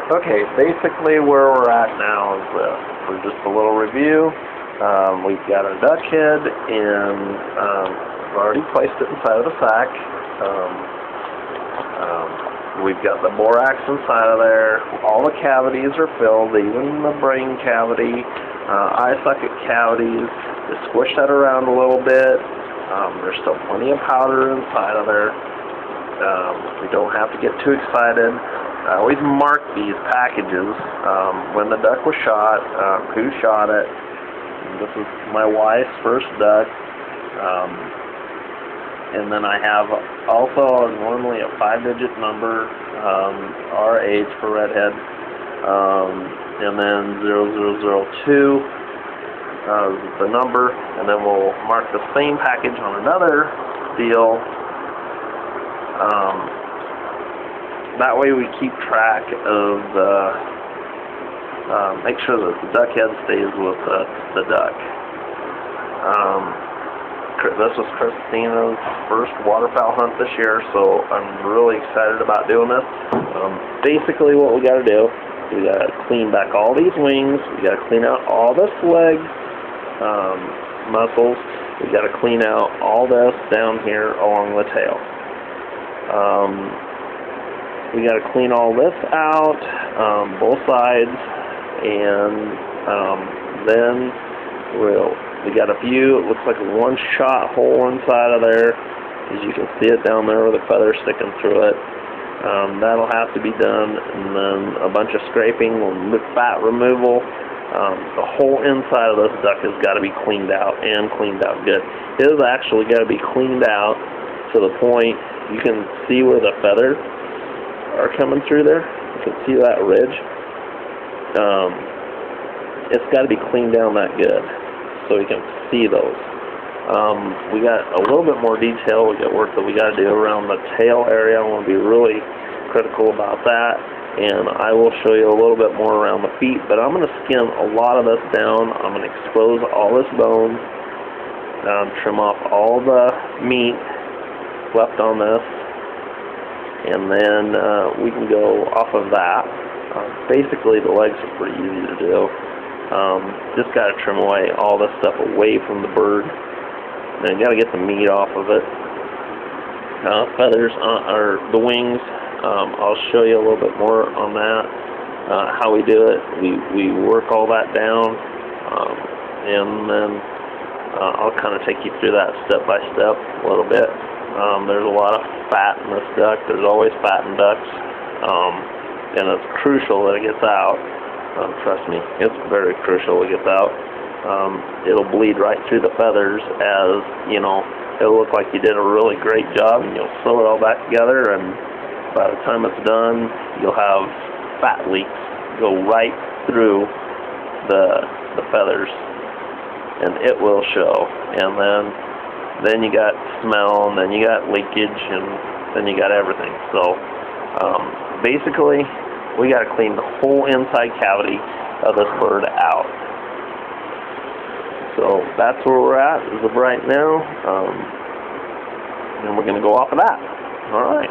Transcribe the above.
Okay, basically where we're at now is this. For just a little review, we've got our duck head, and we've already placed it inside of the sack. We've got the borax inside of there. All the cavities are filled, even the brain cavity, eye socket cavities. Just squish that around a little bit. There's still plenty of powder inside of there. We don't have to get too excited. I always mark these packages when the duck was shot, who shot it. This is my wife's first duck. And then I have also normally a 5-digit number, RH for Redhead, and then 0002 the number, and then we'll mark the same package on another deal. That way we keep track of the, make sure that the duck head stays with the duck. This was Kristina's first waterfowl hunt this year, so I'm really excited about doing this. Basically what we got to do, we got to clean back all these wings, we got to clean out all this leg muscles, we got to clean out all this down here along the tail. We got to clean all this out, both sides, and then we got a few, it looks like a one-shot hole inside of there, as you can see it down there with the feather sticking through it. That'll have to be done, and then a bunch of scraping, fat removal. The whole inside of this duck has got to be cleaned out, and cleaned out good. It has actually got to be cleaned out to the point you can see where the feathers are coming through there. You can see that ridge. It's got to be cleaned down that good, so you can see those. We got a little bit more detail. We got work that we got to do around the tail area. I want to be really critical about that, and I will show you a little bit more around the feet, but I'm going to skin a lot of this down. I'm going to expose all this bone, trim off all the meat left on this, and then we can go off of that. Basically the legs are pretty easy to do. Just got to trim away all this stuff away from the bird. Then you got to get the meat off of it. Feathers, or the wings, I'll show you a little bit more on that, how we do it. We work all that down, and then I'll kind of take you through that step by step a little bit. There's a lot of fat in this duck. There's always fat in ducks, and it's crucial that it gets out. Trust me, it's very crucial it gets out. It'll bleed right through the feathers, as you know. It'll look like you did a really great job, and you'll sew it all back together, and by the time it's done, you'll have fat leaks go right through the feathers, and it will show. And then you got smell, and then you got leakage, and then you got everything. So basically, we got to clean the whole inside cavity of this bird out. So that's where we're at as of right now, and we're going to go off of that. All right.